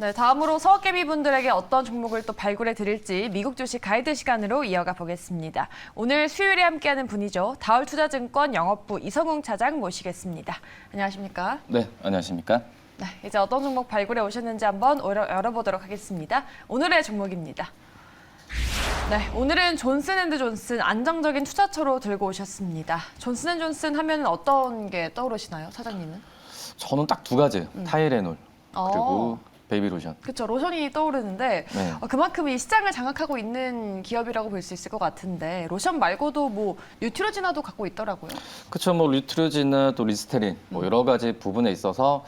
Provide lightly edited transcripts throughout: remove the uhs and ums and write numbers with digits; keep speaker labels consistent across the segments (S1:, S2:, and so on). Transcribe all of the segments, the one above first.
S1: 네, 다음으로 서학개미 분들에게 어떤 종목을 또 발굴해 드릴지 미국 주식 가이드 시간으로 이어가 보겠습니다. 오늘 수요일에 함께하는 분이죠. 다올투자증권 영업부 이성웅 차장 모시겠습니다. 안녕하십니까?
S2: 네, 안녕하십니까?
S1: 네, 이제 어떤 종목 발굴해 오셨는지 한번 열어보도록 하겠습니다. 오늘의 종목입니다. 네, 오늘은 존슨앤드존슨 안정적인 투자처로 들고 오셨습니다. 존슨앤존슨 하면 어떤 게 떠오르시나요, 사장님은?
S2: 저는 딱 두 가지, 타이레놀 그리고 베이비로션.
S1: 그렇죠. 로션이 떠오르는데
S2: 네.
S1: 그만큼 이 시장을 장악하고 있는 기업이라고 볼 수 있을 것 같은데 로션 말고도 뭐 뉴트로지나도 갖고 있더라고요.
S2: 그렇죠. 뭐 뉴트로지나 또 리스테린 뭐 여러 가지 부분에 있어서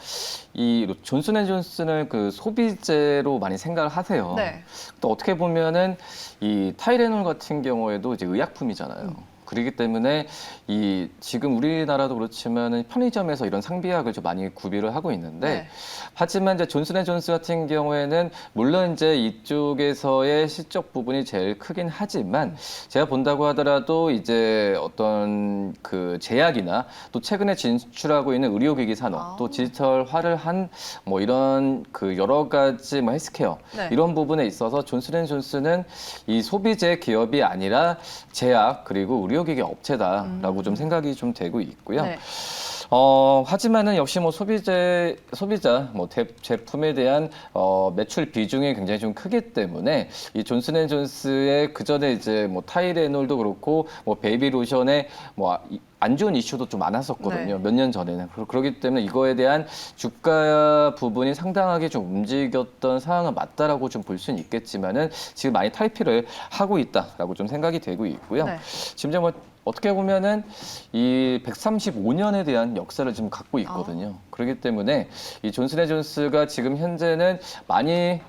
S2: 이 존슨앤존슨을 그 소비재로 많이 생각을 하세요.
S1: 네.
S2: 또 어떻게 보면은 이 타이레놀 같은 경우에도 이제 의약품이잖아요. 그렇기 때문에 이 지금 우리나라도 그렇지만 편의점에서 이런 상비약을 좀 많이 구비를 하고 있는데
S1: 네.
S2: 하지만 이제 존슨앤존슨 같은 경우에는 물론 이제 이쪽에서의 실적 부분이 제일 크긴 하지만 제가 본다고 하더라도 이제 어떤 그 제약이나 또 최근에 진출하고 있는 의료기기 산업 또 디지털화를 한 뭐 이런 그 여러 가지 뭐 헬스케어
S1: 네.
S2: 이런 부분에 있어서 존슨앤존슨은 이 소비재 기업이 아니라 제약 그리고 의료기기 업체다라고 좀 생각이 좀 되고 있고요.
S1: 네.
S2: 하지만은 역시 뭐 소비자 뭐 제품에 대한 매출 비중이 굉장히 좀 크기 때문에 이 존슨앤존스의 그 전에 이제 뭐 타이레놀도 그렇고 뭐 베이비로션의 뭐 안 좋은 이슈도 좀 많았었거든요.
S1: 네.
S2: 몇 년 전에는. 그렇기 때문에 이거에 대한 주가 부분이 상당하게 좀 움직였던 상황은 맞다라고 좀 볼 수는 있겠지만은 지금 많이 탈피를 하고 있다라고 좀 생각이 되고 있고요.
S1: 네.
S2: 지금 이제 뭐 어떻게 보면은 이 135년에 대한 역사를 지금 갖고 있거든요. 그렇기 때문에 이 존슨앤존스가 지금 현재는 많이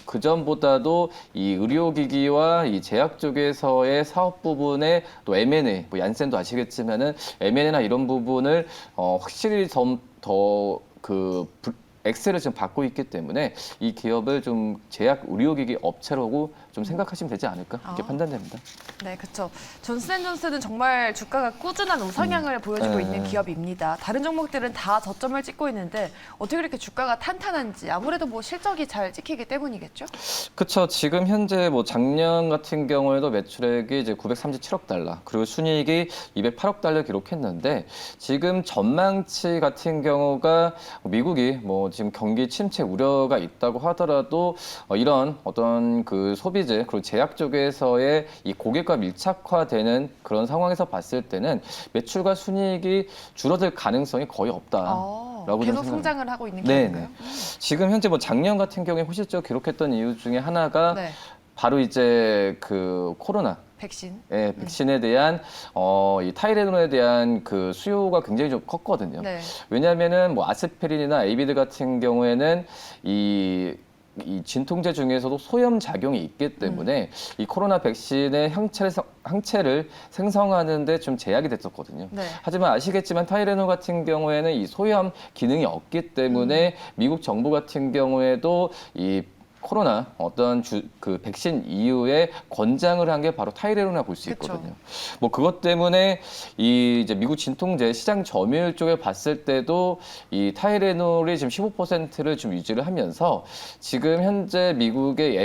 S2: 그 전보다도 이 의료기기와 이 제약 쪽에서의 사업 부분에 또 M&A, 뭐 얀센도 아시겠지만은 M&A나 이런 부분을 확실히 더그 엑셀을 지금 받고 있기 때문에 이 기업을 좀 제약 의료기기 업체라고 좀 생각하시면 되지 않을까 이렇게 판단됩니다.
S1: 네, 그렇죠. 존슨앤존슨은 정말 주가가 꾸준한 우상향을 보여주고 있는 기업입니다. 다른 종목들은 다 저점을 찍고 있는데 어떻게 이렇게 주가가 탄탄한지 아무래도 뭐 실적이 잘 찍히기 때문이겠죠?
S2: 그렇죠. 지금 현재 뭐 작년 같은 경우에도 매출액이 이제 937억 달러, 그리고 순이익이 208억 달러 기록했는데 지금 전망치 같은 경우가 미국이 뭐 지금 경기 침체 우려가 있다고 하더라도 이런 어떤 그 소비재 그리고 제약 쪽에서의 이 고객과 밀착화되는 그런 상황에서 봤을 때는 매출과 순이익이 줄어들 가능성이 거의 없다라고
S1: 계속 성장을 하고 있는
S2: 네네.
S1: 기업인가요?
S2: 지금 현재 뭐 작년 같은 경우에 호실적 기록했던 이유 중에 하나가
S1: 네.
S2: 바로 이제 그 코로나
S1: 백신.
S2: 예, 백신에 대한 이 타이레놀에 대한 그 수요가 굉장히 좀 컸거든요.
S1: 네.
S2: 왜냐하면은 뭐 아스피린이나 에이비드 같은 경우에는 이 진통제 중에서도 소염 작용이 있기 때문에 이 코로나 백신의 항체를 생성하는데 좀 제약이 됐었거든요.
S1: 네.
S2: 하지만 아시겠지만 타이레놀 같은 경우에는 이 소염 기능이 없기 때문에 미국 정부 같은 경우에도 이 코로나 어떤 그 백신 이후에 권장을 한 게 바로 타이레놀이라 볼 수 있거든요. 뭐 그것 때문에 이 이제 미국 진통제 시장 점유율 쪽에 봤을 때도 이 타이레놀이 지금 15%를 좀 유지를 하면서 지금 현재 미국의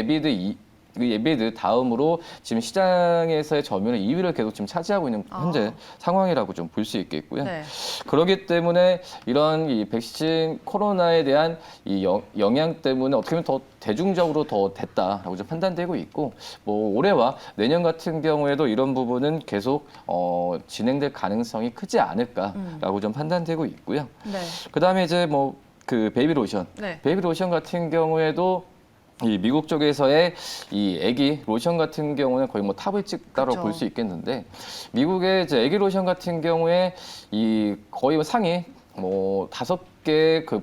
S2: 예비드 다음으로 지금 시장에서의 점유율 2위를 계속 지금 차지하고 있는 현재 상황이라고 좀 볼 수 있겠고요.
S1: 네.
S2: 그렇기 때문에 이런 이 백신 코로나에 대한 이 영향 때문에 어떻게 보면 더 대중적으로 더 됐다라고 좀 판단되고 있고 뭐 올해와 내년 같은 경우에도 이런 부분은 계속 진행될 가능성이 크지 않을까라고 좀 판단되고 있고요.
S1: 네.
S2: 그다음에 이제 뭐 그 베이비로션,
S1: 네.
S2: 베이비로션 같은 경우에도 이 미국 쪽에서의 이 애기 로션 같은 경우는 거의 뭐 탑을 찍다고
S1: 그쵸.
S2: 볼 수 있겠는데 미국의 이제 애기 로션 같은 경우에 이 거의 뭐 상위 뭐 5개 그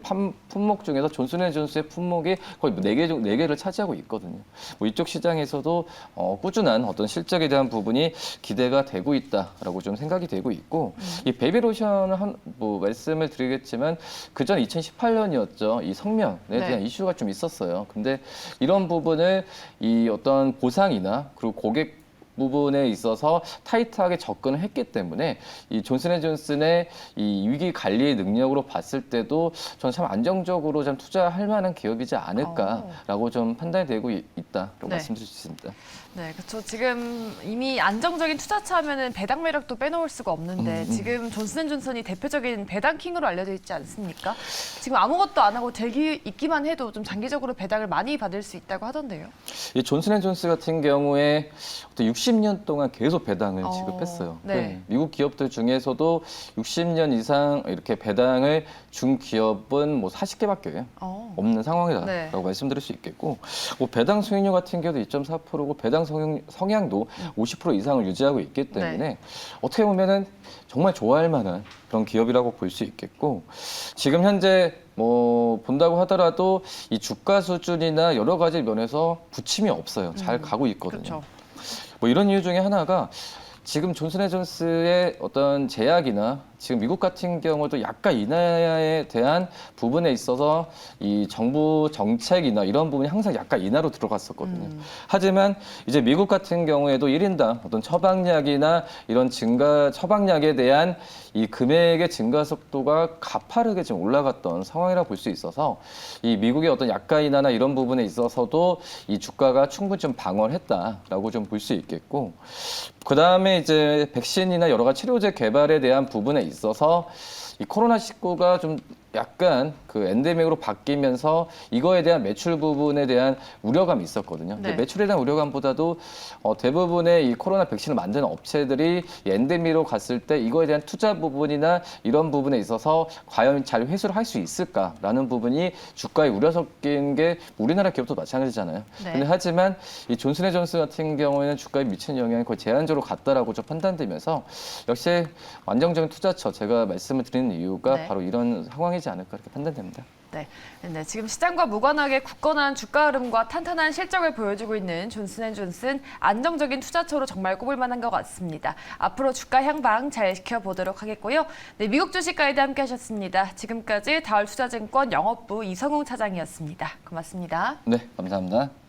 S2: 품목 중에서 존슨앤존스의 품목이 거의 4개를 차지하고 있거든요. 뭐 이쪽 시장에서도 꾸준한 어떤 실적에 대한 부분이 기대가 되고 있다라고 좀 생각이 되고 있고 이 베이비로션을 뭐 말씀을 드리겠지만 그전 2018년이었죠. 이 성명에 대한 이슈가 좀 있었어요. 근데 이런 부분을 이 어떤 보상이나 그리고 고객 부분에 있어서 타이트하게 접근을 했기 때문에 이 존슨앤존슨의 이 위기 관리 능력으로 봤을 때도 저는 참 안정적으로 좀 투자할 만한 기업이지 않을까라고 좀 판단이 되고 있다라고
S1: 네.
S2: 말씀드릴 수 있습니다.
S1: 네, 그렇죠. 지금 이미 안정적인 투자처 하면은 배당 매력도 빼놓을 수가 없는데 지금 존슨앤존슨이 대표적인 배당 킹으로 알려져 있지 않습니까? 지금 아무것도 안 하고 들기 있기만 해도 좀 장기적으로 배당을 많이 받을 수 있다고 하던데요.
S2: 이 존슨앤존슨 같은 경우에 60년 동안 계속 배당을
S1: 어,
S2: 지급했어요.
S1: 네.
S2: 미국 기업들 중에서도 60년 이상 이렇게 배당을 준 기업은 뭐 40개밖에 없는 상황이다라고
S1: 네.
S2: 말씀드릴 수 있겠고, 뭐 배당 수익률 같은 경우도 2.4%고 배당 성향도 50% 이상을 유지하고 있기 때문에
S1: 네.
S2: 어떻게 보면은 정말 좋아할 만한 그런 기업이라고 볼 수 있겠고, 지금 현재 뭐 본다고 하더라도 이 주가 수준이나 여러 가지 면에서 부침이 없어요. 잘 가고 있거든요.
S1: 그렇죠.
S2: 뭐 이런 이유 중에 하나가 지금 존슨앤존슨의 어떤 제약이나 지금 미국 같은 경우도 약간 인하에 대한 부분에 있어서 이 정부 정책이나 이런 부분이 항상 약간 인하로 들어갔었거든요. 하지만 이제 미국 같은 경우에도 1인당 어떤 처방약이나 이런 처방약에 대한 이 금액의 증가 속도가 가파르게 지금 올라갔던 상황이라 볼 수 있어서 이 미국의 어떤 약가 인하나 이런 부분에 있어서도 이 주가가 충분히 좀 방어했다라고 좀 볼 수 있겠고, 그 다음에 이제 백신이나 여러 가지 치료제 개발에 대한 부분에 있어서 이 코로나19가 좀 약간 그 엔데믹으로 바뀌면서 이거에 대한 매출 부분에 대한 우려감이 있었거든요. 근데
S1: 네.
S2: 매출에 대한 우려감보다도 대부분의 이 코로나 백신을 만드는 업체들이 이 엔데믹으로 갔을 때 이거에 대한 투자 부분이나 이런 부분에 있어서 과연 잘 회수를 할 수 있을까라는 부분이 주가에 우려 섞인 게 우리나라 기업도 마찬가지잖아요.
S1: 네.
S2: 근데 하지만 이 존슨앤존슨 같은 경우에는 주가에 미치는 영향이 거의 제한적으로 같다라고 좀 판단되면서 역시 안정적인 투자처, 제가 말씀을 드리는 이유가
S1: 네.
S2: 바로 이런 상황이지 않을까 이렇게 판단됩니다.
S1: 네. 네, 지금 시장과 무관하게 굳건한 주가 흐름과 탄탄한 실적을 보여주고 있는 존슨앤존슨, 안정적인 투자처로 정말 꼽을 만한 것 같습니다. 앞으로 주가 향방 잘 지켜보도록 하겠고요. 네, 미국 주식 가이드 함께 하셨습니다. 지금까지 다올투자증권 영업부 이성웅 차장이었습니다. 고맙습니다.
S2: 네, 감사합니다.